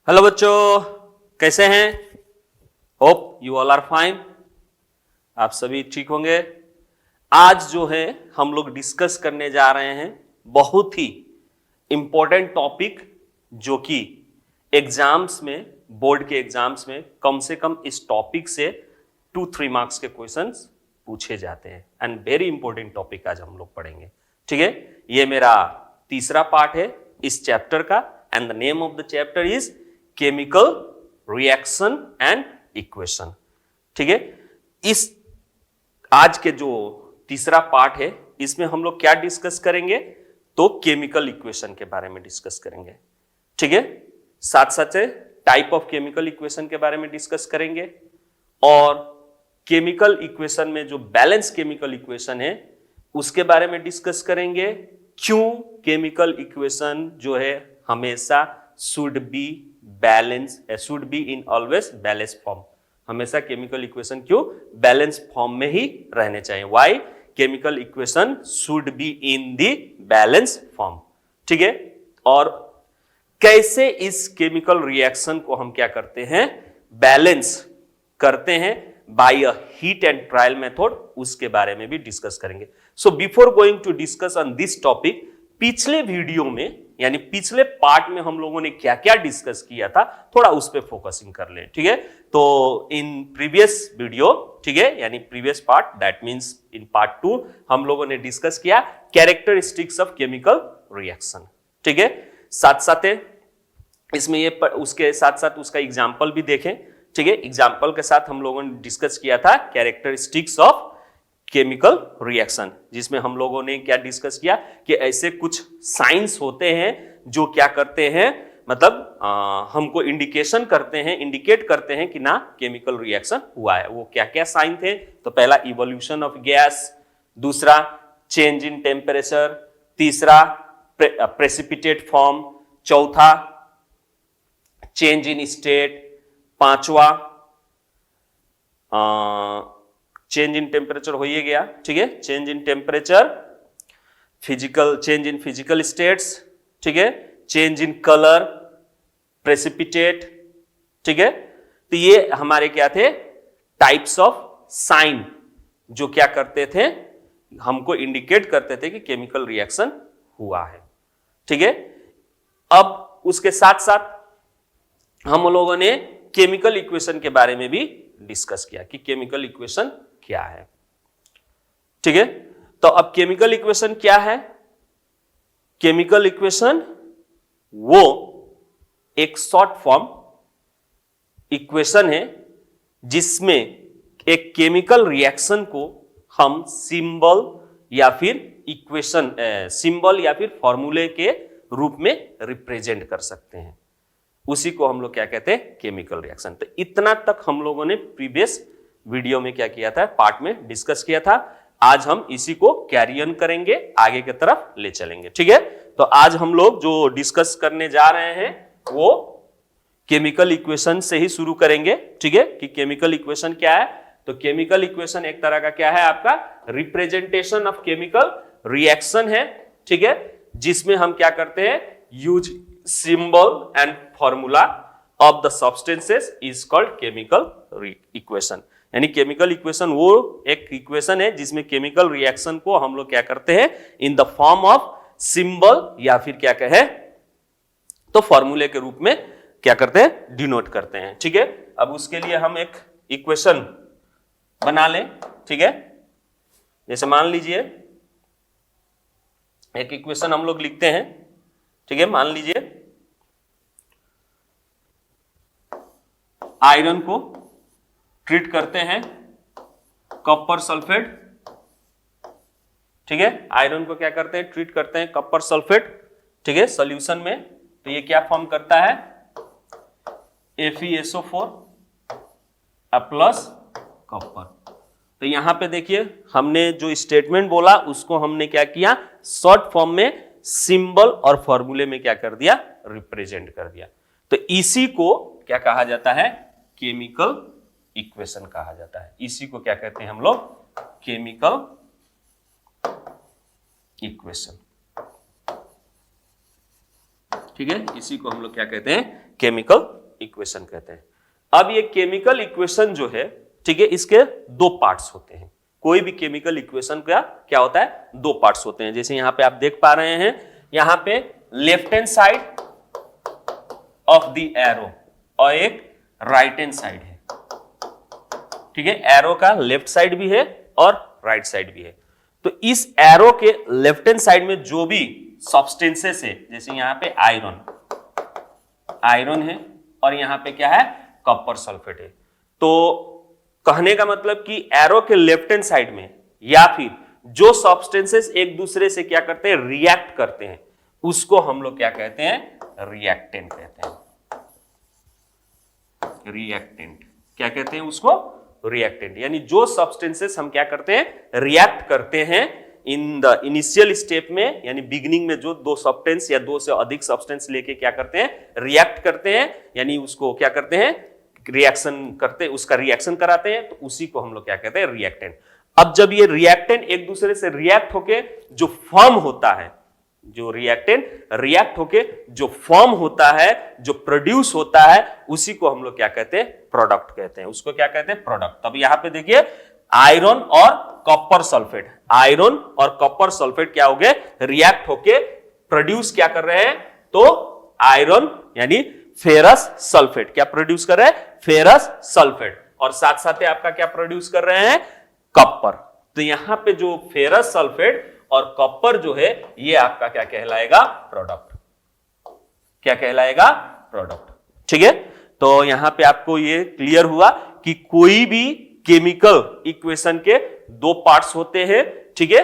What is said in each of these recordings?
Hello बच्चों, कैसे हैं? Hope you all are fine. आप सभी ठीक होंगे। आज जो है हम लोग डिस्कस करने जा रहे हैं बहुत ही इंपॉर्टेंट टॉपिक, जो कि एग्जाम्स में, बोर्ड के एग्जाम्स में कम से कम इस टॉपिक से 2-3 मार्क्स के क्वेश्चंस पूछे जाते हैं एंड वेरी इंपॉर्टेंट टॉपिक आज हम लोग पढ़ेंगे। ठीक है, ये मेरा तीसरा पार्ट है इस चैप्टर का and the name of the chapter is chemical reaction and equation. ठीक है, इस आज के जो तीसरा पार्ट है इसमें हम लोग क्या डिस्कस करेंगे? तो केमिकल इक्वेशन के बारे में डिस्कस करेंगे। ठीक है, साथ साथ टाइप ऑफ केमिकल इक्वेशन के बारे में डिस्कस करेंगे और केमिकल इक्वेशन में जो बैलेंस केमिकल इक्वेशन है उसके बारे में डिस्कस करेंगे। क्यों केमिकल इक्वेशन जो है हमेशा should be balance, should be in always balance form, हमेशा केमिकल इक्वेशन क्यों बैलेंस फॉर्म में ही रहने चाहिए। Why chemical equation should be in the balance form. ठीक है, और कैसे इस केमिकल रिएक्शन को हम क्या करते हैं, बैलेंस करते हैं by a hit and trial method, उसके बारे में भी डिस्कस करेंगे। So before going to discuss on this topic, पिछले वीडियो में यानी पिछले पार्ट में हम लोगों ने क्या क्या डिस्कस किया था, थोड़ा उस पर फोकसिंग कर लें। ठीक है, तो इन प्रीवियस वीडियो, ठीक है, यानी previous part, that means in part 2 हम लोगों ने डिस्कस किया कैरेक्टरिस्टिक्स ऑफ केमिकल रिएक्शन। ठीक है, साथ साथ इसमें ये उसके साथ साथ उसका एग्जाम्पल भी देखें। ठीक है, एग्जाम्पल के साथ हम लोगों ने डिस्कस किया था कैरेक्टरिस्टिक्स ऑफ केमिकल रिएक्शन, जिसमें हम लोगों ने क्या डिस्कस किया कि ऐसे कुछ साइंस होते हैं जो क्या करते हैं, मतलब हमको इंडिकेशन करते हैं, इंडिकेट करते हैं कि ना केमिकल रिएक्शन हुआ है। वो क्या क्या साइन थे? तो पहला इवोल्यूशन ऑफ गैस, दूसरा चेंज इन टेम्परेचर, तीसरा प्रेसिपिटेट फॉर्म, चौथा चेंज इन स्टेट, पांचवा चेंज इन टेम्परेचर हो ही गया। ठीक है, change in temperature, physical change in physical states, ठीक है, चेंज इन कलर, प्रेसिपिटेट। ठीक है, तो ये हमारे क्या थे, टाइप्स ऑफ साइन जो क्या करते थे, हमको इंडिकेट करते थे कि केमिकल रिएक्शन हुआ है। ठीक है, अब उसके साथ साथ हम लोगों ने केमिकल इक्वेशन के बारे में भी डिस्कस किया कि केमिकल इक्वेशन क्या है। ठीक है, तो अब केमिकल इक्वेशन क्या है? केमिकल इक्वेशन वो एक शॉर्ट फॉर्म इक्वेशन है जिसमें एक केमिकल रिएक्शन को हम सिंबल या फिर इक्वेशन, सिंबल या फिर फॉर्मूले के रूप में रिप्रेजेंट कर सकते हैं। उसी को हम लोग क्या कहते हैं, केमिकल रिएक्शन। तो इतना तक हम लोगों ने प्रीवियस वीडियो में क्या किया था, पार्ट में डिस्कस किया था। आज हम इसी को कैरी ऑन करेंगे, आगे की तरफ ले चलेंगे। ठीक है, तो आज हम लोग जो डिस्कस करने जा रहे हैं वो केमिकल इक्वेशन से ही शुरू करेंगे। ठीक है, कि केमिकल इक्वेशन क्या है? तो केमिकल इक्वेशन एक तरह का क्या है, आपका रिप्रेजेंटेशन ऑफ केमिकल रिएक्शन है। ठीक है, जिसमें हम क्या करते हैं, use symbol and formula of the substances is called chemical equation। यानी केमिकल इक्वेशन वो एक इक्वेशन है जिसमें केमिकल रिएक्शन को हम लोग क्या करते हैं, in the form of symbol या फिर क्या कहे तो फॉर्मूले के रूप में क्या करते हैं, डिनोट करते हैं। ठीक है, अब उसके लिए हम एक इक्वेशन बना लें। ठीक है, जैसे मान लीजिए एक इक्वेशन हम लोग लिखते हैं। ठीक है, मान लीजिए आयरन को ट्रीट करते हैं कॉपर सल्फेट। ठीक है, आयरन को क्या करते हैं, ट्रीट करते हैं कॉपर सल्फेट। ठीक है, सॉल्यूशन में, तो ये क्या फॉर्म करता है, FeSO4 प्लस कॉपर। तो यहां पे देखिए हमने जो स्टेटमेंट बोला उसको हमने क्या किया, शॉर्ट फॉर्म में सिंबल और फॉर्मूले में क्या कर दिया, रिप्रेजेंट कर दिया। तो इसी को क्या कहा जाता है, केमिकल इक्वेशन कहा जाता है। इसी को क्या कहते हैं हम लोग, केमिकल इक्वेशन। ठीक है, इसी को हम लोग क्या कहते हैं, केमिकल इक्वेशन कहते हैं। अब ये केमिकल इक्वेशन जो है, ठीक है, इसके दो पार्ट्स होते हैं। कोई भी केमिकल इक्वेशन का क्या होता है, दो पार्ट्स होते हैं। जैसे यहां पे आप देख पा रहे हैं, यहां पे left hand side of the arrow और एक राइट हैंड साइड है, ठीक है, एरो का लेफ्ट साइड भी है और राइट साइड भी है। तो इस एरो के लेफ्ट हैंड साइड में जो भी सब्सटेंसेस है, जैसे यहां पे आयरन है और यहां पे क्या है, कॉपर सल्फेट है। तो कहने का मतलब कि एरो के लेफ्ट हैंड साइड में या फिर जो सब्सटेंसेस एक दूसरे से क्या करते हैं, रिएक्ट करते हैं, उसको हम लोग क्या कहते हैं, रिएक्टेंट कहते हैं। रिएक्टेंट क्या कहते हैं उसको, रिएक्टेंट। यानी जो सब्सटेंसेस हम क्या करते हैं, रिएक्ट करते हैं इन द इनिशियल स्टेप में, यानी बिगिनिंग में जो दो सब्सटेंस या दो से अधिक सब्सटेंस लेके क्या करते हैं, रिएक्ट करते हैं, यानी उसको क्या करते हैं, रिएक्शन करते, उसका रिएक्शन कराते हैं, तो उसी को हम लोग क्या कहते हैं, रिएक्टेंट। अब जब ये रिएक्टेंट एक दूसरे से रिएक्ट होके जो फॉर्म होता है, जो रिएक्टेंट रिएक्ट होके जो फॉर्म होता है, जो प्रोड्यूस होता है, उसी को हम लोग क्या कहते हैं, प्रोडक्ट कहते हैं। उसको क्या कहते हैं, प्रोडक्ट। अब यहां पे देखिए आयरन और कॉपर सल्फेट, आयरन और कॉपर सल्फेट क्या हो गए, रिएक्ट होके प्रोड्यूस क्या कर रहे हैं, तो आयरन यानी फेरस सल्फेट क्या प्रोड्यूस कर रहे हैं, फेरस सल्फेट, और साथ साथ आपका क्या प्रोड्यूस कर रहे हैं, कॉपर। तो यहां पे जो फेरस सल्फेट और कॉपर जो है, ये आपका क्या कहलाएगा, प्रोडक्ट। क्या कहलाएगा, प्रोडक्ट। ठीक है, तो यहां पे आपको ये क्लियर हुआ कि कोई भी केमिकल इक्वेशन के दो पार्ट्स होते हैं। ठीक है,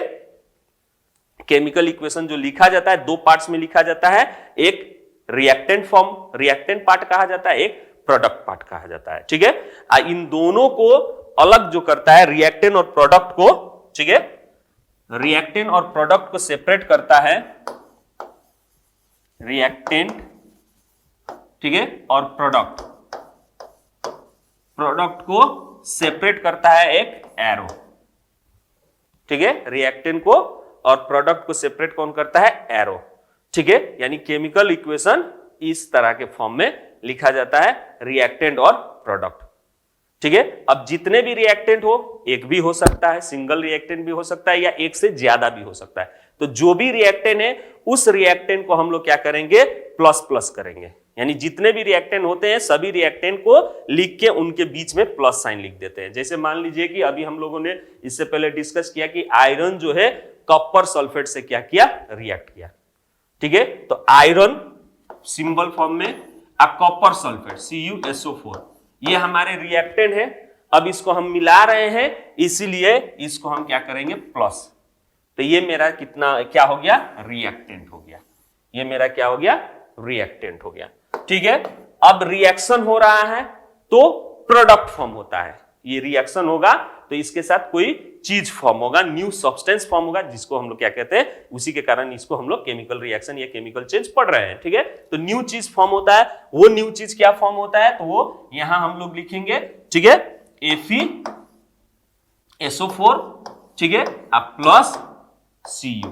केमिकल इक्वेशन जो लिखा जाता है दो पार्ट्स में लिखा जाता है, एक रिएक्टेंट फॉर्म, रिएक्टेंट पार्ट कहा जाता है, एक प्रोडक्ट पार्ट कहा जाता है। ठीक है, इन दोनों को अलग जो करता है, रिएक्टेंट और प्रोडक्ट को, ठीक है, रिएक्टेंट और प्रोडक्ट को सेपरेट करता है रिएक्टेंट, ठीक है, और प्रोडक्ट को सेपरेट करता है एक एरो। ठीक है, रिएक्टेंट को और प्रोडक्ट को सेपरेट कौन करता है, एरो। ठीक है, यानी केमिकल इक्वेशन इस तरह के फॉर्म में लिखा जाता है, रिएक्टेंट और प्रोडक्ट। ठीक है, अब जितने भी रिएक्टेंट हो, एक भी हो सकता है, सिंगल रिएक्टेंट भी हो सकता है, या एक से ज्यादा भी हो सकता है। तो जो भी रिएक्टेंट है, उस रिएक्टेंट को हम लोग क्या करेंगे, प्लस प्लस करेंगे। यानी जितने भी रिएक्टेंट होते हैं, सभी रिएक्टेंट को लिख के उनके बीच में प्लस साइन लिख देते हैं। जैसे मान लीजिए कि अभी हम लोगों ने इससे पहले डिस्कस किया कि आयरन जो है कॉपर सल्फेट से क्या किया, रिएक्ट किया। ठीक है, तो आयरन सिंबल फॉर्म में, कॉपर सल्फेट CuSO4, ये हमारे रिएक्टेंट है। अब इसको हम मिला रहे हैं, इसीलिए इसको हम क्या करेंगे, प्लस। तो ये मेरा कितना क्या हो गया, रिएक्टेंट हो गया। ये मेरा क्या हो गया, रिएक्टेंट हो गया। ठीक है, अब रिएक्शन हो रहा है तो प्रोडक्ट फॉर्म होता है। ये रिएक्शन होगा तो इसके साथ कोई चीज फॉर्म होगा, न्यू सब्सटेंस फॉर्म होगा, जिसको हम लोग क्या कहते हैं, उसी के कारण इसको हम लोग केमिकल रिएक्शन या केमिकल चेंज पढ़ रहे हैं। ठीक है, तो न्यू चीज फॉर्म होता है। वो न्यू चीज क्या फॉर्म होता है, तो वो यहां हम लोग लिखेंगे, ठीक है, FeSO4, ठीक है, अब प्लस Cu,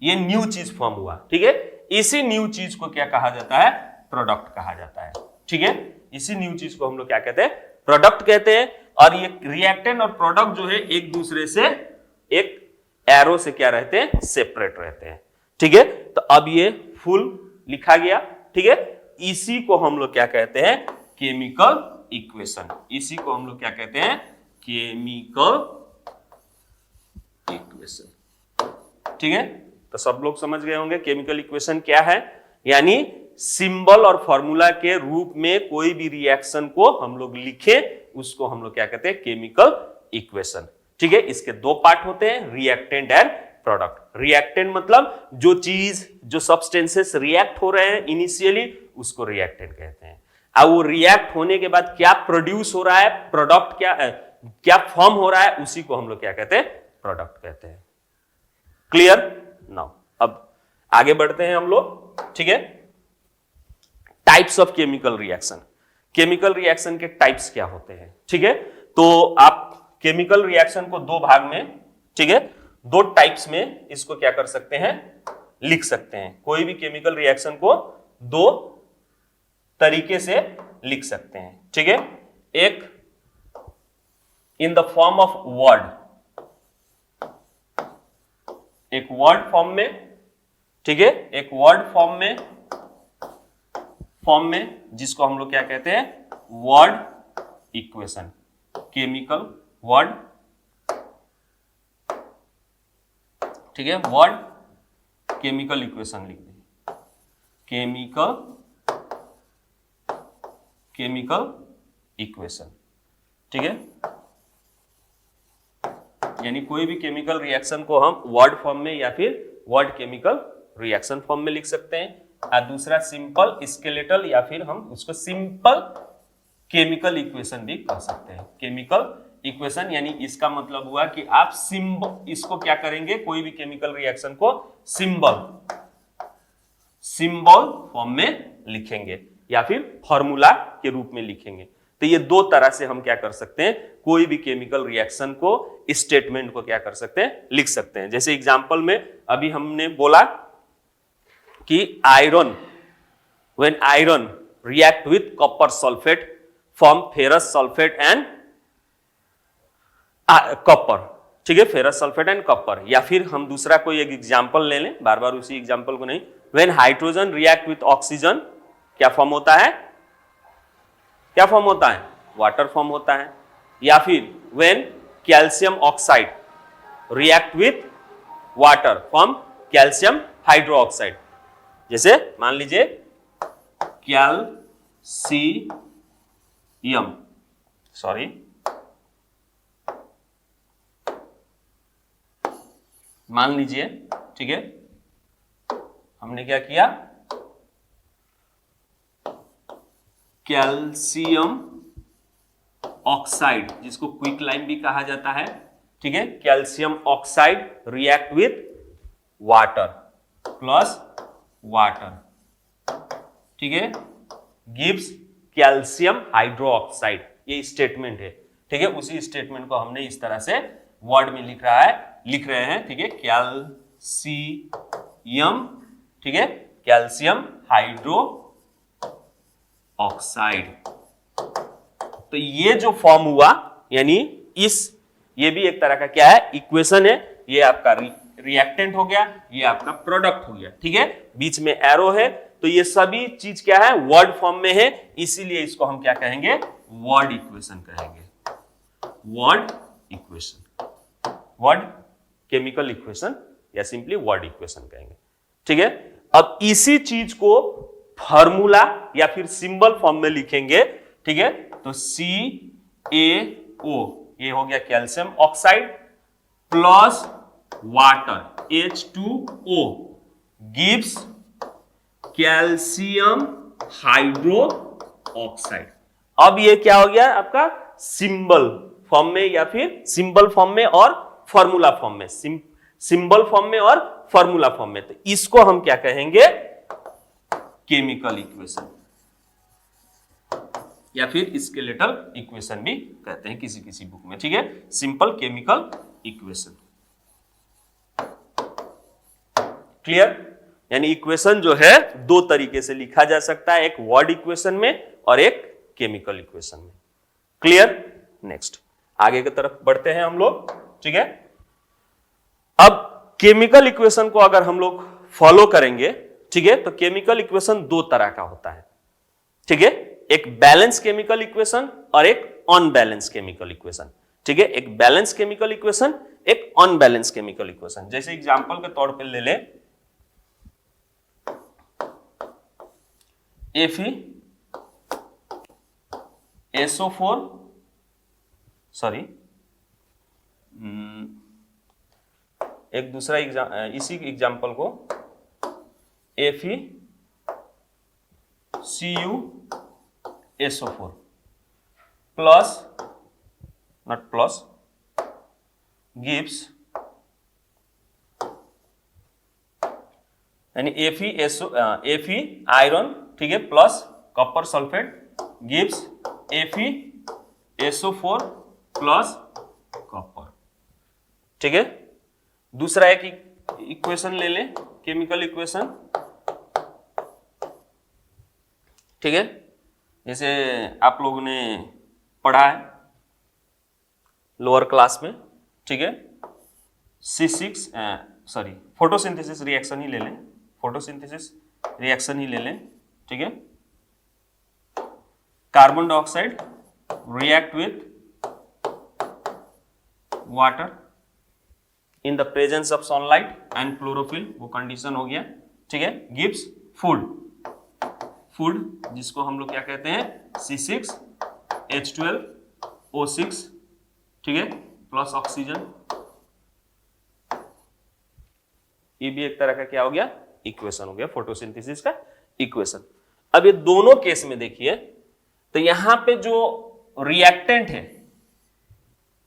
ये न्यू चीज फॉर्म हुआ। ठीक है, इसी न्यू चीज को क्या कहा जाता है, प्रोडक्ट कहा जाता है। ठीक है, इसी न्यू चीज को हम लोग क्या कहते हैं, प्रोडक्ट कहते हैं। और ये रिएक्टेंट और प्रोडक्ट जो है एक दूसरे से एक एरो से क्या रहते हैं, सेपरेट रहते हैं। ठीक है, तो अब ये फुल लिखा गया। ठीक है, इसी को हम लोग क्या कहते हैं, केमिकल इक्वेशन। इसी को हम लोग क्या कहते हैं, केमिकल इक्वेशन। ठीक है, तो सब लोग समझ गए होंगे केमिकल इक्वेशन क्या है। यानी सिंबल और फॉर्मूला के रूप में कोई भी रिएक्शन को हम लोग लिखे, उसको हम लोग क्या कहते हैं, केमिकल इक्वेशन। ठीक है, इसके दो पार्ट होते हैं, रिएक्टेंट एंड प्रोडक्ट। रिएक्टेंट मतलब जो चीज, जो सब्सटेंसेस रिएक्ट हो रहे हैं इनिशियली, उसको रिएक्टेंट कहते हैं। अब वो रिएक्ट होने के बाद क्या प्रोड्यूस हो रहा है, प्रोडक्ट क्या फॉर्म हो रहा है, उसी को हम लोग क्या कहते हैं, प्रोडक्ट कहते हैं। क्लियर नाउ, अब आगे बढ़ते हैं हम लोग। ठीक है, types of chemical reaction. Chemical reaction के टाइप्स क्या होते हैं। ठीक है, तो आप केमिकल रिएक्शन को दो भाग में, ठीक है, दो टाइप्स में इसको क्या कर सकते हैं, लिख सकते हैं। कोई भी केमिकल रिएक्शन को दो तरीके से लिख सकते हैं, ठीक है। एक in the form of word, एक वर्ड फॉर्म में, ठीक है, एक वर्ड फॉर्म में जिसको हम लोग क्या कहते हैं, वर्ड इक्वेशन, केमिकल वर्ड, ठीक है, वर्ड केमिकल इक्वेशन लिख दें, केमिकल इक्वेशन, ठीक है। यानी कोई भी केमिकल रिएक्शन को हम वर्ड फॉर्म में या फिर वर्ड केमिकल रिएक्शन फॉर्म में लिख सकते हैं। और दूसरा सिंपल स्केलेटल या फिर हम उसको सिंपल केमिकल इक्वेशन भी कह सकते हैं। केमिकल इक्वेशन यानी इसका मतलब हुआ कि आप इसको क्या करेंगे, कोई भी केमिकल रिएक्शन को सिंबल फॉर्म में लिखेंगे या फिर फॉर्मूला के रूप में लिखेंगे। तो ये दो तरह से हम क्या कर सकते हैं, कोई भी केमिकल रिएक्शन को, स्टेटमेंट को क्या कर सकते हैं, लिख सकते हैं। जैसे एग्जांपल में अभी हमने बोला कि iron, when iron react with copper sulphate form ferrous sulphate and copper, ठीक है, फेरस सल्फेट एंड कॉपर। या फिर हम दूसरा कोई एक एग्जांपल ले लें, बार बार उसी एग्जांपल को नहीं, when hydrogen react with oxygen क्या फॉर्म होता है, क्या फॉर्म होता है, वाटर फॉर्म होता है। या फिर when calcium oxide react with water form calcium hydroxide. जैसे मान लीजिए मान लीजिए, ठीक है, हमने क्या किया, कैल्शियम ऑक्साइड, जिसको क्विक लाइम भी कहा जाता है, ठीक है, calcium oxide react with water plus water, ठीक है, गिव्स कैल्शियम हाइड्रोक्साइड। ये स्टेटमेंट है, ठीक है। उसी स्टेटमेंट को हमने इस तरह से वर्ड में लिख रहे हैं, ठीक है, कैल्शियम, ठीक है, कैल्शियम हाइड्रो ऑक्साइड। तो ये जो फॉर्म हुआ, यानी ये भी एक तरह का क्या है, इक्वेशन है। ये आपका रिएक्टेंट हो गया, ये आपका प्रोडक्ट हो गया, ठीक है, बीच में एरो है। तो ये सभी चीज क्या है, वर्ड फॉर्म में है, इसीलिए इसको हम क्या कहेंगे, वर्ड इक्वेशन कहेंगे, word equation, word chemical equation या सिंपली वर्ड इक्वेशन कहेंगे, ठीक है। अब इसी चीज को फॉर्मूला या फिर सिंबल फॉर्म में लिखेंगे, ठीक है। तो CaO, ये हो गया calcium oxide plus water H2O gives calcium hydro oxide. अब ये क्या हो गया आपका, सिंबल फॉर्म में या फिर सिंबल फॉर्म में और फॉर्मूला फॉर्म में, सिंबल फॉर्म में और फॉर्मूला फॉर्म में। तो इसको हम क्या कहेंगे, केमिकल इक्वेशन या फिर स्केलेटल इक्वेशन भी कहते हैं किसी किसी बुक में, ठीक है, सिंपल केमिकल इक्वेशन। क्लियर? यानी इक्वेशन जो है दो तरीके से लिखा जा सकता है, एक वर्ड इक्वेशन में और एक केमिकल इक्वेशन में। क्लियर? नेक्स्ट आगे की तरफ बढ़ते हैं हम लोग, ठीक है। अब केमिकल इक्वेशन को अगर हम लोग फॉलो करेंगे, ठीक है, तो केमिकल इक्वेशन दो तरह का होता है, ठीक है, एक बैलेंस केमिकल इक्वेशन और एक अनबैलेंस केमिकल इक्वेशन, ठीक है। एक बैलेंस केमिकल इक्वेशन, एक अनबैलेंस केमिकल इक्वेशन। जैसे एग्जांपल के तौर पे ले ले, FeSO4, सॉरी, एक दूसरा इसी एग्जांपल को FeCuSO4 plus, not plus, gives, यानी Fe आयरन, ठीक है, plus copper sulphate gives FeSO4 plus copper, ठीक है। दूसरा एक इक्वेशन ले लें, केमिकल इक्वेशन ठीक है, जैसे आप लोगों ने पढ़ा है लोअर क्लास में, ठीक है, फोटोसिंथेसिस रिएक्शन ही ले लें, फोटोसिंथेसिस रिएक्शन ही ले लें, ठीक है। Carbon dioxide react with water in the presence of sunlight and chlorophyll, वो कंडीशन हो गया, ठीक है। गिव्स फूड जिसको हम लोग क्या कहते हैं, C6H12O6, ठीक है, प्लस ऑक्सीजन। ये भी एक तरह का क्या हो गया, इक्वेशन हो गया, फोटोसिंथेसिस का इक्वेशन। अब ये दोनों केस में देखिए, तो यहां पे जो रिएक्टेंट है,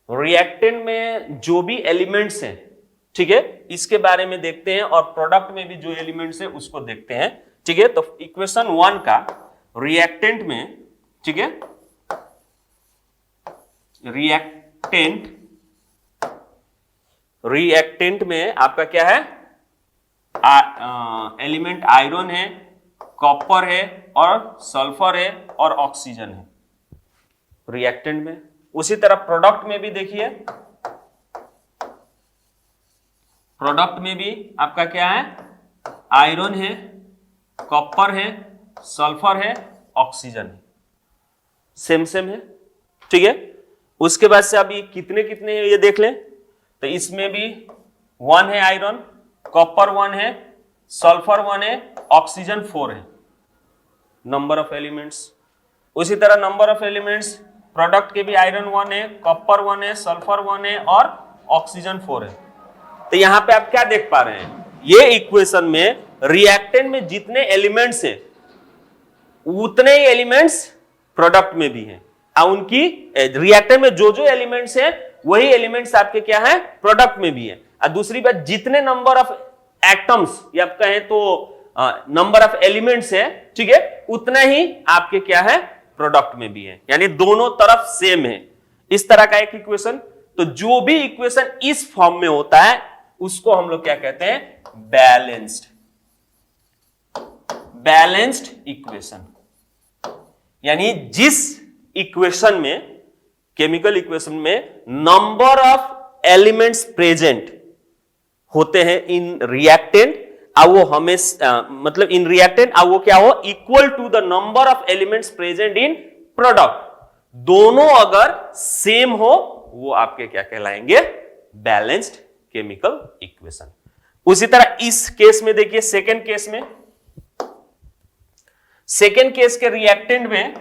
रिएक्टेंट में जो भी एलिमेंट्स हैं, ठीक है, इसके बारे में देखते हैं, और प्रोडक्ट में भी जो एलिमेंट्स है उसको देखते हैं, ठीक है। तो इक्वेशन 1 का रिएक्टेंट में, ठीक है, रिएक्टेंट में आपका क्या है, एलिमेंट आयरन है, कॉपर है और सल्फर है और ऑक्सीजन है रिएक्टेंट में। उसी तरह प्रोडक्ट में भी देखिए, प्रोडक्ट में भी आपका क्या है, आयरन है, कॉपर है, सल्फर है, ऑक्सीजन है, सेम है, ठीक है। उसके बाद से अभी कितने कितने ये देख लें, तो इसमें भी 1 है आयरन, कॉपर 1 है, सल्फर 1 है, ऑक्सीजन 4 है, नंबर ऑफ एलिमेंट्स। उसी तरह नंबर ऑफ एलिमेंट्स प्रोडक्ट के भी आयरन 1 है, कॉपर 1 है, सल्फर 1 है और ऑक्सीजन 4 है। तो यहां पे आप क्या देख पा रहे हैं, ये इक्वेशन में रिएक्टेंट में जितने एलिमेंट्स हैं उतने ही एलिमेंट्स प्रोडक्ट में भी हैं, और उनकी रिएक्टेंट में जो जो एलिमेंट्स हैं वही एलिमेंट्स आपके क्या है, प्रोडक्ट में भी है। और दूसरी बात, जितने नंबर ऑफ एटम्स या आप कहें तो नंबर ऑफ एलिमेंट्स है, ठीक है, उतना ही आपके क्या है, प्रोडक्ट में भी है, यानी दोनों तरफ सेम है। इस तरह का एक इक्वेशन, तो जो भी इक्वेशन इस फॉर्म में होता है उसको हम लोग क्या कहते हैं, बैलेंस्ड इक्वेशन। यानी जिस इक्वेशन में, केमिकल इक्वेशन में नंबर ऑफ एलिमेंट्स प्रेजेंट होते हैं इन रिएक्टेंट, अब वो हमेशा मतलब इन रिएक्टेंट अब वो क्या हो, equal to the number of elements present in product, दोनों अगर सेम हो वो आपके क्या कहलाएंगे, बैलेंस्ड केमिकल इक्वेशन। उसी तरह इस केस में देखिए, सेकेंड केस के रिएक्टेंट में,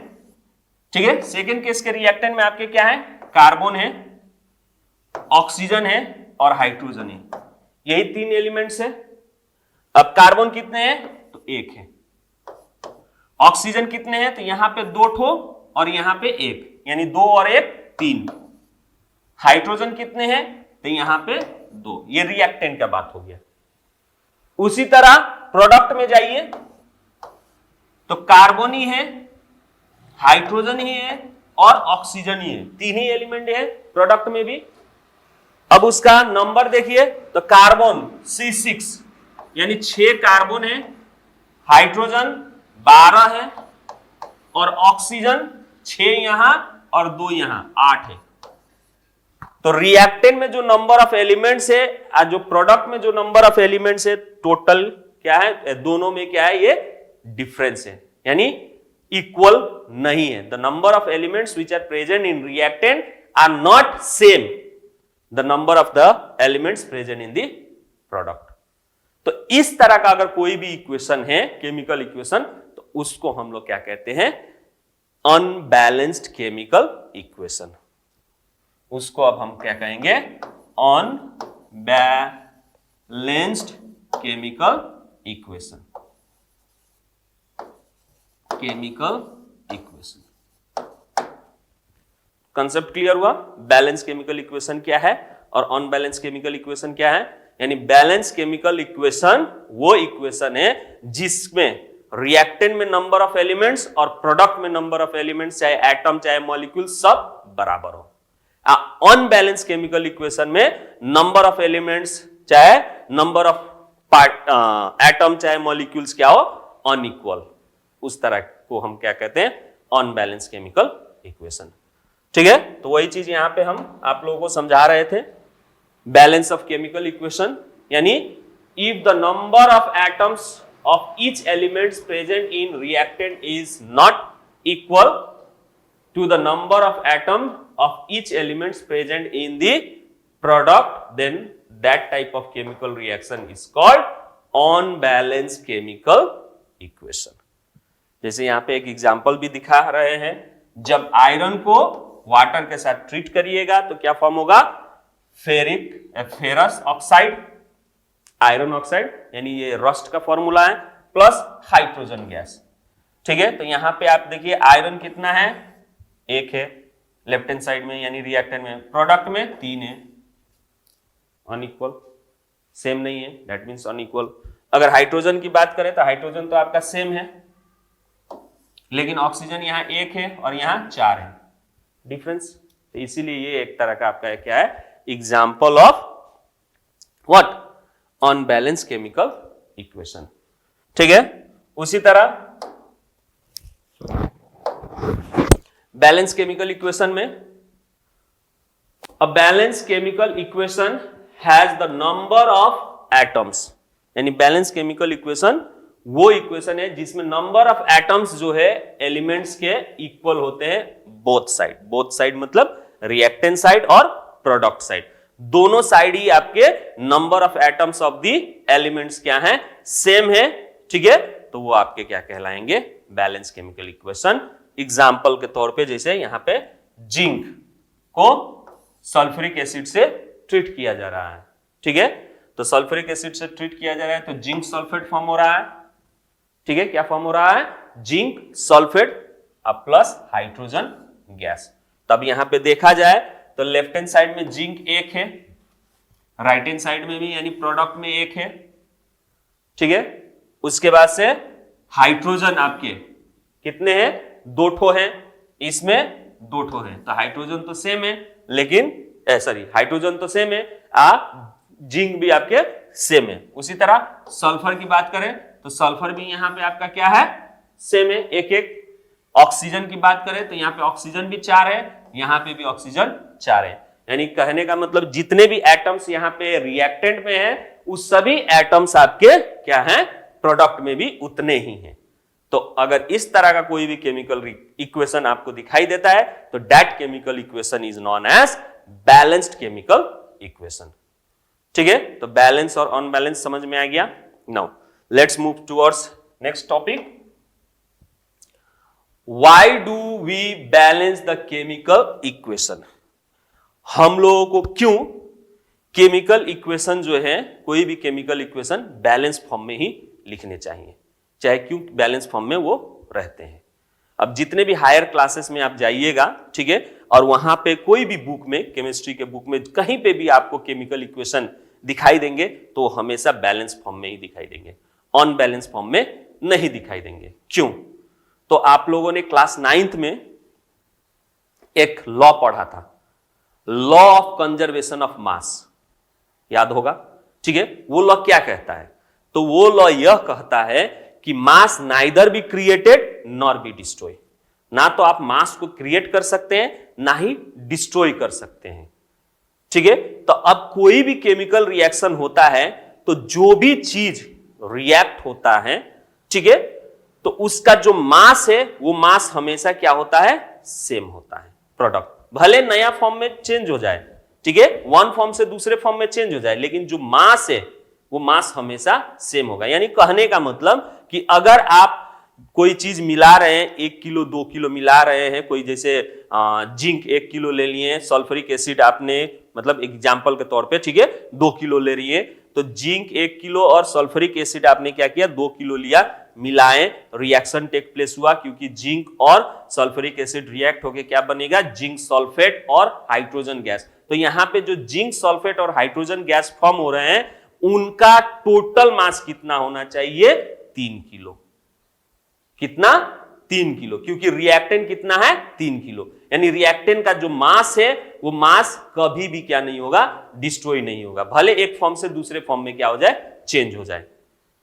ठीक है, सेकेंड केस के रिएक्टेंट में आपके क्या है, कार्बन है, ऑक्सीजन है और हाइड्रोजन है, यही 3 एलिमेंट्स है। अब कार्बन कितने हैं, तो 1 है। ऑक्सीजन कितने हैं, तो यहां पे 2 ठो और यहां पे 1, यानी 2 और 1 3। हाइड्रोजन कितने हैं, तो यहां पे 2। ये रिएक्टेंट का बात हो गया। उसी तरह प्रोडक्ट में जाइए तो कार्बन ही है, हाइड्रोजन ही है और ऑक्सीजन ही है, 3 ही एलिमेंट है प्रोडक्ट में भी। अब उसका नंबर देखिए, तो कार्बन C6 यानी 6 कार्बन है, हाइड्रोजन 12 है और ऑक्सीजन 6 यहां और 2 यहां, 8 है। तो रिएक्टेंट में जो नंबर ऑफ एलिमेंट्स है और जो प्रोडक्ट में जो नंबर ऑफ एलिमेंट्स है, टोटल क्या है, दोनों में क्या है, ये डिफरेंस है, यानी इक्वल नहीं है। The number of elements which are present in reactant are not same the number of the elements present in the product. तो इस तरह का अगर कोई भी इक्वेशन है, केमिकल इक्वेशन, तो उसको हम लोग क्या कहते हैं, अनबैलेंस्ड केमिकल इक्वेशन। उसको अब हम क्या कहेंगे, unbalanced chemical equation. Concept clear हुआ? बैलेंस केमिकल इक्वेशन क्या है और अनबैलेंस केमिकल इक्वेशन क्या है। यानी बैलेंस केमिकल इक्वेशन वो इक्वेशन है जिसमें रिएक्टेंट में नंबर ऑफ एलिमेंट्स और प्रोडक्ट में नंबर ऑफ एलिमेंट्स, चाहे एटम चाहे मॉलिक्यूल, सब बराबर हो। अनबैलेंस केमिकल इक्वेशन में नंबर ऑफ एलिमेंट्स चाहे नंबर ऑफ पार्ट एटम चाहे मॉलिक्यूल्स क्या हो, अनइक्वल, उस तरह को हम क्या कहते हैं, अनबैलेंस केमिकल इक्वेशन। ठीक है, तो वही चीज यहां पे हम आप लोगों को समझा रहे थे। बैलेंस ऑफ केमिकल इक्वेशन यानी if the number of atoms of each elements present in reactant is not equal to the number of atom of each elements present in the product, then that type of chemical reaction is called unbalanced chemical equation. जैसे यहां पे एक example भी दिखा रहे हैं, जब iron को वाटर के साथ ट्रीट करिएगा तो क्या फॉर्म होगा, फेरस ऑक्साइड, आयरन ऑक्साइड, यानी ये रस्ट का फॉर्मूला है, प्लस हाइड्रोजन गैस। ठीक है, तो यहां पे आप देखिए आयरन कितना है, 1 है लेफ्ट हैंड साइड में यानी रिएक्टेंट में, प्रोडक्ट में 3 है, अनइक्वल, सेम नहीं है, दैट मींस अनइक्वल। अगर हाइड्रोजन की बात करें तो हाइड्रोजन तो आपका सेम है, लेकिन ऑक्सीजन यहां 1 है और यहां 4 है, डिफरेंस। तो इसीलिए ये एक तरह का आपका क्या है, example of what, unbalance chemical equation. ठीक है, उसी तरह बैलेंस केमिकल इक्वेशन में, a balance chemical equation has the number of atoms, यानी बैलेंस केमिकल इक्वेशन वो इक्वेशन है जिसमें नंबर ऑफ एटम्स जो है एलिमेंट्स के इक्वल होते हैं बोथ साइड। बोथ साइड मतलब रिएक्टेंट साइड और प्रोडक्ट साइड, दोनों साइड ही आपके number of atoms of the elements क्या है, सेम है। ठीक है, तो वो आपके क्या कहलाएंगे, बैलेंस केमिकल इक्वेशन। एग्जाम्पल के तौर पे जैसे यहां पे जिंक को सल्फ्यूरिक एसिड से ट्रीट किया जा रहा है। ठीक है, तो सल्फ्यूरिक एसिड से ट्रीट किया जा रहा है तो जिंक सल्फेट फॉर्म हो रहा है। ठीक है, क्या फॉर्म हो रहा है, zinc sulphate plus hydrogen gas. तब यहां पे देखा जाए तो लेफ्ट हैंड साइड में जिंक 1 है, राइट हैंड साइड में भी यानी प्रोडक्ट में 1 है। ठीक है, उसके बाद से हाइड्रोजन आपके कितने हैं, 2 ठो हैं, इसमें 2 ठो हैं, तो हाइड्रोजन तो सेम है, लेकिन हाइड्रोजन तो सेम है, जिंक भी आपके सेम है। उसी तरह सल्फर की बात करें तो सल्फर भी यहां पे आपका क्या है, सेम है, 1-1। ऑक्सीजन की बात करें तो यहां पे ऑक्सीजन भी 4 है, यहां पे भी ऑक्सीजन 4 है। यानी कहने का मतलब जितने भी एटम्स यहां पे रिएक्टेंट में हैं, उस सभी एटम्स आपके क्या हैं, प्रोडक्ट में भी उतने ही हैं। तो अगर इस तरह का कोई भी केमिकल इक्वेशन आपको दिखाई देता है तो that chemical equation is known as balanced chemical equation. ठीक है, तो बैलेंस और अनबैलेंस समझ में आ गया। Now let's move towards next topic. Why do we balance the chemical equation? हम लोगों को क्यों केमिकल इक्वेशन जो है, कोई भी केमिकल इक्वेशन बैलेंस फॉर्म में ही लिखने चाहिए, चाहे क्यों बैलेंस फॉर्म में वो रहते हैं। अब जितने भी हायर क्लासेस में आप जाइएगा, ठीक है, और वहां पे कोई भी बुक में, केमिस्ट्री के बुक में कहीं पे भी आपको केमिकल इक्वेशन दिखाई देंगे तो हमेशा बैलेंस फॉर्म में ही दिखाई देंगे, अनबैलेंस फॉर्म में नहीं दिखाई देंगे। क्यों? तो आप लोगों ने क्लास 9th में एक लॉ पढ़ा था, लॉ ऑफ कंजर्वेशन ऑफ मास, याद होगा। ठीक है, वो लॉ क्या कहता है? तो वो लॉ यह कहता है कि mass neither be created nor be destroy. ना तो आप मास को क्रिएट कर सकते हैं, ना ही डिस्ट्रॉय कर सकते हैं। ठीक है, तो अब कोई भी केमिकल रिएक्शन होता है तो जो भी चीज रिएक्ट होता है, ठीक है, तो उसका जो मास है वो मास हमेशा क्या होता है, सेम होता है। प्रोडक्ट भले नया फॉर्म में चेंज हो जाए, ठीक है, वन फॉर्म से दूसरे फॉर्म में चेंज हो जाए, लेकिन जो मास है वो मास हमेशा सेम होगा। यानी कहने का मतलब कि अगर आप कोई चीज मिला रहे हैं, 1 किलो 2 किलो मिला रहे हैं, कोई जैसे जिंक 1 किलो ले लिए, सल्फ्यूरिक एसिड आपने मतलब एग्जाम्पल के तौर पे, ठीक है, 2 किलो ले रही है, तो जिंक 1 किलो और सल्फ्यूरिक एसिड आपने क्या किया, 2 किलो लिया, मिलाएं, रिएक्शन टेक प्लेस हुआ, क्योंकि जिंक और सल्फ्यूरिक एसिड रिएक्ट होके क्या बनेगा, जिंक सल्फेट और हाइड्रोजन गैस। तो यहां पे जो जिंक सल्फेट और हाइड्रोजन गैस फॉर्म हो रहे हैं, उनका टोटल मास कितना होना चाहिए, 3 किलो। कितना? 3 किलो, क्योंकि रिएक्टेंट कितना है, 3 किलो। यानी रिएक्टेंट का जो मास है वो मास कभी भी क्या नहीं होगा, डिस्ट्रॉय नहीं होगा, भले एक फॉर्म से दूसरे फॉर्म में क्या हो जाए, चेंज हो जाए।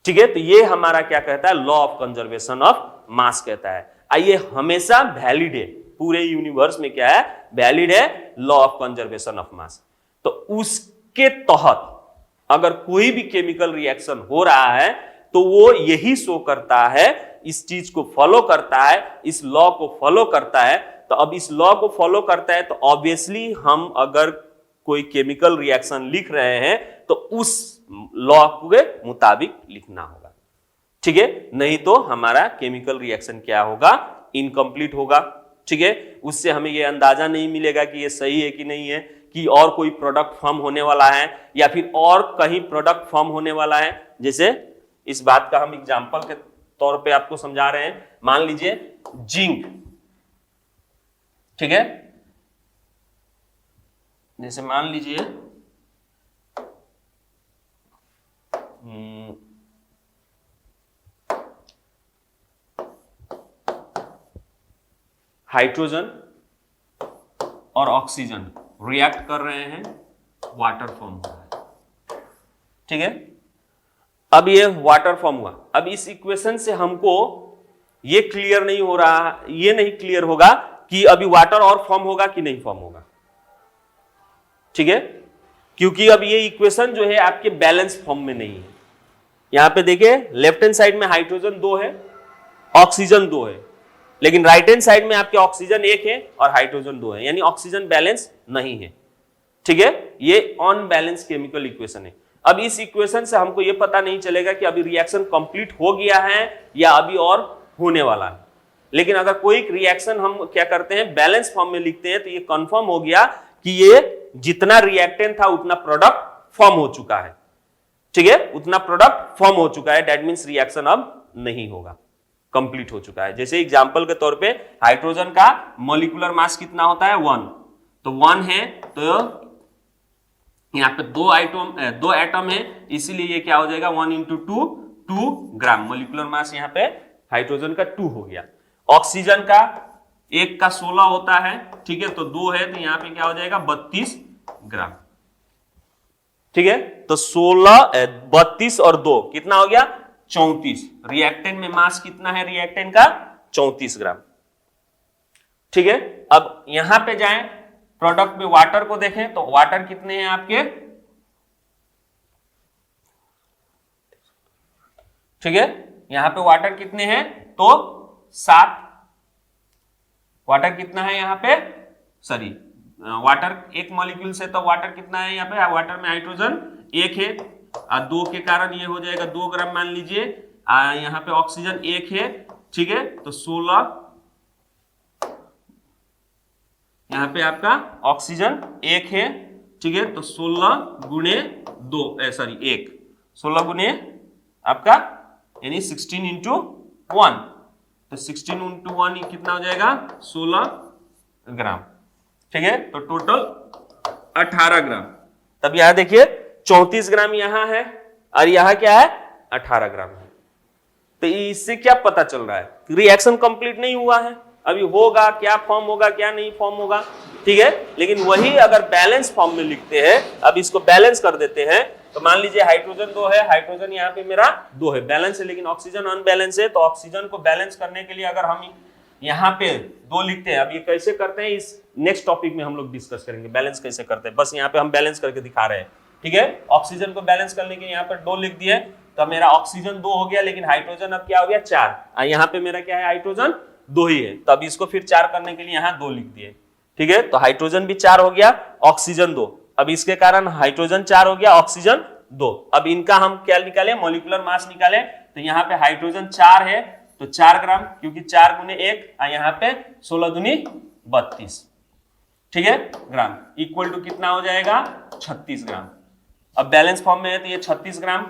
ठीक है, तो ये हमारा क्या कहता है, लॉ ऑफ कंजर्वेशन ऑफ मास कहता है। ये हमेशा वैलिड है, पूरे यूनिवर्स में क्या है, वैलिड है लॉ ऑफ कंजर्वेशन ऑफ मास। तो उसके तहत अगर कोई भी केमिकल रिएक्शन हो रहा है तो वो यही शो करता है, इस चीज को फॉलो करता है, इस लॉ को फॉलो करता है। तो अब इस लॉ को फॉलो करता है तो ऑब्वियसली हम अगर कोई केमिकल रिएक्शन लिख रहे हैं तो उस लॉ के मुताबिक लिखना होगा, ठीक है, नहीं तो हमारा केमिकल रिएक्शन क्या होगा, इनकम्प्लीट होगा, ठीक है। उससे हमें यह अंदाजा नहीं मिलेगा कि यह सही है कि नहीं है, कि और कोई प्रोडक्ट फॉर्म होने वाला है या फिर और कहीं प्रोडक्ट फॉर्म होने वाला है। जैसे इस बात का हम एग्जांपल के तौर पे आपको समझा रहे हैं, मान लीजिए जिंक, ठीक है, जैसे मान लीजिए हाइड्रोजन और ऑक्सीजन रिएक्ट कर रहे हैं, वाटर फॉर्म हो रहा है, ठीक है। अब ये वाटर फॉर्म हुआ, अब इस इक्वेशन से हमको ये क्लियर नहीं हो रहा, ये नहीं क्लियर होगा कि अभी वाटर और फॉर्म होगा कि नहीं फॉर्म होगा, ठीक है, क्योंकि अब ये इक्वेशन जो है आपके बैलेंस फॉर्म में नहीं है। यहां पे देखिए लेफ्ट हैंड साइड में हाइड्रोजन 2 है, ऑक्सीजन 2 है, लेकिन राइट हैंड साइड में आपके ऑक्सीजन 1 है और हाइड्रोजन 2 है, यानी ऑक्सीजन बैलेंस नहीं है, ठीक है। ये अनबैलेंस केमिकल इक्वेशन है। अब इस इक्वेशन से हमको ये पता नहीं चलेगा कि अभी रिएक्शन कंप्लीट हो गया है या अभी और होने वाला है। लेकिन अगर कोई रिएक्शन हम क्या करते हैं, बैलेंस फॉर्म में लिखते हैं, तो ये कंफर्म हो गया कि ये जितना रिएक्टेंट था उतना प्रोडक्ट फॉर्म हो चुका है, ठीक है, उतना प्रोडक्ट फॉर्म हो चुका है। दैट मींस रिएक्शन अब नहीं होगा, कंप्लीट हो चुका है। जैसे एग्जांपल के तौर पे हाइड्रोजन का मॉलिक्यूलर मास कितना होता है, 1, तो 1 है, तो यहाँ पे दो एटम है, इसीलिए ये क्या हो जाएगा 1 × 2 ग्राम मॉलिक्यूलर मास, यहाँ पे हाइड्रोजन का 2 हो गया। ऑक्सीजन का 1 का 16 होता है, ठीक है, तो 2 है, तो यहाँ पे क्या हो जाएगा 32 ग्राम, ठीक है। तो 16 32 और 2 कितना हो गया 34। रिएक्टेंट में मास कितना है, रिएक्टेंट का 34 ग्राम, ठीक है। अब यहां पे जाएं, प्रोडक्ट में वाटर को देखें तो वाटर कितने हैं आपके, ठीक है, यहां पे वाटर कितने हैं, तो 7। वाटर कितना है यहाँ पे, सॉरी वाटर एक मॉलिक्यूल से, तो वाटर कितना है यहाँ पे, वाटर में हाइड्रोजन 1 है, 2 के कारण ये हो जाएगा 2 ग्राम मान लीजिए। यहाँ पे ऑक्सीजन 1 है, ठीक है, तो 16, यहाँ पे आपका ऑक्सीजन 1 है, ठीक है, तो 16 गुणे 2 सॉरी 1, 16 गुणे आपका यानी 16 × 1, तो 16 × 1 कितना हो जाएगा 16 ग्राम, ठीक है, तो टोटल 18 ग्राम। तब यहां देखिए 34 ग्राम यहां है और यहां क्या है 18 ग्राम है। तो इससे क्या पता चल रहा है, रिएक्शन कंप्लीट नहीं हुआ है, अभी होगा, क्या फॉर्म होगा क्या नहीं फॉर्म होगा, ठीक है। लेकिन वही अगर बैलेंस फॉर्म में लिखते हैं, अब इसको बैलेंस कर देते हैं, तो मान लीजिए हाइड्रोजन 2 है, हाइड्रोजन यहाँ पे मेरा 2 है, बैलेंस है, लेकिन ऑक्सीजन अनबैलेंस है, तो ऑक्सीजन को बैलेंस करने के लिए अगर हम यहाँ पे 2 लिखते हैं, अब ये कैसे करते हैं इस नेक्स्ट टॉपिक में हम लोग डिस्कस करेंगे, बैलेंस कैसे करते हैं, बस यहाँ पे हम बैलेंस करके दिखा रहे हैं, ठीक है। ऑक्सीजन को बैलेंस करने के यहाँ पर 2 लिख दिए, तो मेरा ऑक्सीजन 2 हो गया, लेकिन हाइड्रोजन अब क्या हो गया 4, यहाँ पे मेरा क्या है हाइड्रोजन 2 ही है, तब इसको फिर 4 करने के लिए यहाँ 2 लिख दिए, ठीक है, तो हाइड्रोजन भी 4 हो गया, ऑक्सीजन 2, अब इसके कारण हाइड्रोजन 4 हो गया, ऑक्सीजन 2। अब इनका हम क्या निकाले, मॉलिक्यूलर मास निकाले, तो यहाँ पे हाइड्रोजन 4 है, तो 4 ग्राम, क्योंकि 4 गुने 1, यहाँ पे 16 दूनी 32, ठीक है, ग्राम, इक्वल टू कितना हो जाएगा 36 ग्राम। अब बैलेंस फॉर्म में है तो ये 36 ग्राम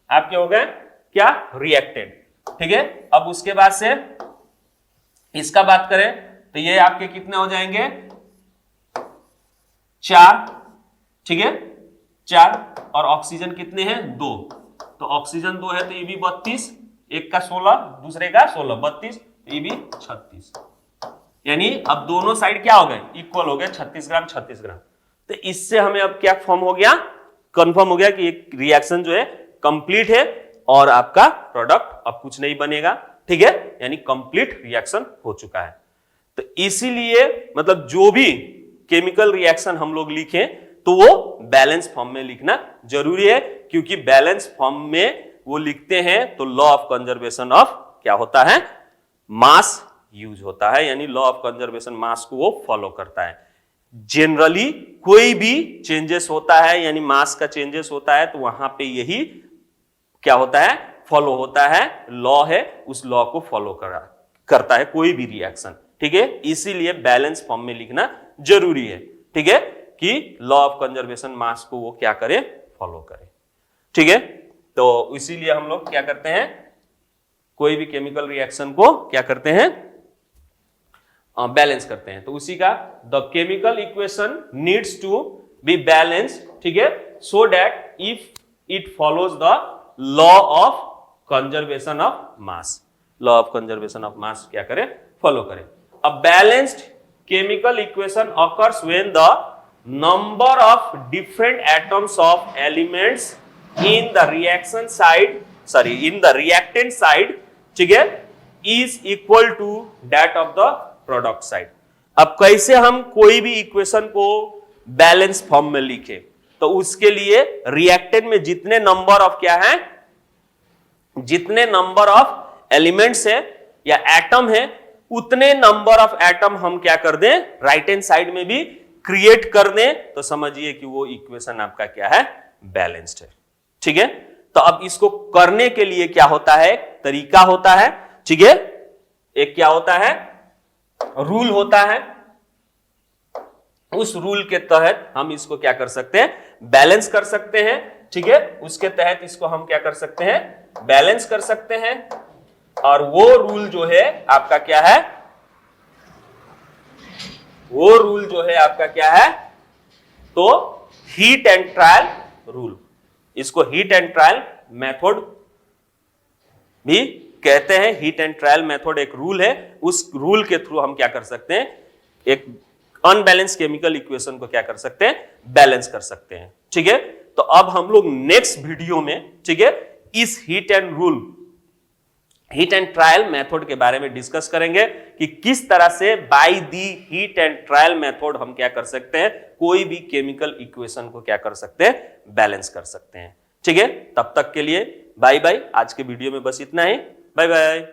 आपके हो गए क्या रिएक्टेंट, ठीक है। अब उसके बाद से इसका बात करें तो ये आपके कितने हो जाएंगे 4, ठीक है, 4, और ऑक्सीजन कितने हैं 2, तो ऑक्सीजन 2 है तो ये भी 32, एक का 16 दूसरे का 16, 32, तो ये भी 36, यानी अब दोनों साइड क्या हो गए इक्वल हो गए, 36 ग्राम 36 ग्राम। तो इससे हमें अब क्या फॉर्म हो गया, कंफर्म हो गया कि एक रिएक्शन जो है कंप्लीट है और आपका प्रोडक्ट अब कुछ नहीं बनेगा, ठीक है, यानी कंप्लीट रिएक्शन हो चुका है। तो इसीलिए मतलब जो भी केमिकल रिएक्शन हम लोग लिखें तो वो बैलेंस फॉर्म में लिखना जरूरी है, क्योंकि बैलेंस फॉर्म में वो लिखते हैं तो लॉ ऑफ कंजर्वेशन ऑफ क्या होता है, मास यूज होता है, यानी लॉ ऑफ कंजर्वेशन मास को वो फॉलो करता है। जनरली कोई भी चेंजेस होता है यानी मास का चेंजेस होता है तो वहां पे यही क्या होता है, फॉलो होता है, लॉ है, उस लॉ को फॉलो करता है कोई भी रिएक्शन, ठीक है। इसीलिए बैलेंस फॉर्म में लिखना जरूरी है, ठीक है, कि लॉ ऑफ कंजर्वेशन मास को वो क्या करे, फॉलो करे, ठीक है। तो इसीलिए हम लोग क्या करते हैं, कोई भी केमिकल रिएक्शन को क्या करते हैं, बैलेंस करते हैं। तो उसी का the chemical equation needs to be balanced, ठीक है, so that if it follows the law of conservation of mass, law of conservation of mass क्या करे, फॉलो करे। A balanced chemical equation occurs when the number of different atoms of elements in the reaction side, sorry in the reactant side, ठीक है, is equal to that of the product side. अब कैसे हम कोई भी equation को balance form में लिखे, तो उसके लिए रिएक्टेंट में जितने नंबर ऑफ क्या है, जितने नंबर ऑफ एलिमेंट्स है या एटम है, उतने नंबर ऑफ एटम हम क्या कर दें, राइट हैंड साइड में भी क्रिएट कर दें, तो समझिए कि वो इक्वेशन आपका क्या है, बैलेंस्ड है, ठीक है। तो अब इसको करने के लिए क्या होता है, तरीका होता है, ठीक है, एक क्या होता है, रूल होता है। उस रूल के तहत हम इसको क्या कर सकते हैं, बैलेंस कर सकते हैं, ठीक है। उसके तहत इसको हम क्या कर सकते हैं, बैलेंस कर सकते हैं। और वो रूल जो है आपका क्या है, वो रूल जो है आपका क्या है, तो हीट एंड ट्रायल रूल। इसको हीट एंड ट्रायल मेथड भी कहते हैं। हीट एंड ट्रायल मेथड एक रूल है, उस रूल के थ्रू हम क्या कर सकते हैं, एक अनबैलेंस केमिकल इक्वेशन को क्या कर सकते हैं, बैलेंस कर सकते हैं, ठीक है। तो अब हम लोग नेक्स्ट वीडियो में, ठीक है, इस heat and rule, heat and trial method के बारे में डिस्कस करेंगे कि किस तरह से by the heat and trial method हम क्या कर सकते हैं, कोई भी केमिकल इक्वेशन को क्या कर सकते हैं, बैलेंस कर सकते हैं, ठीक है। तब तक के लिए बाय बाय। आज के वीडियो में बस इतना ही, बाय बाय।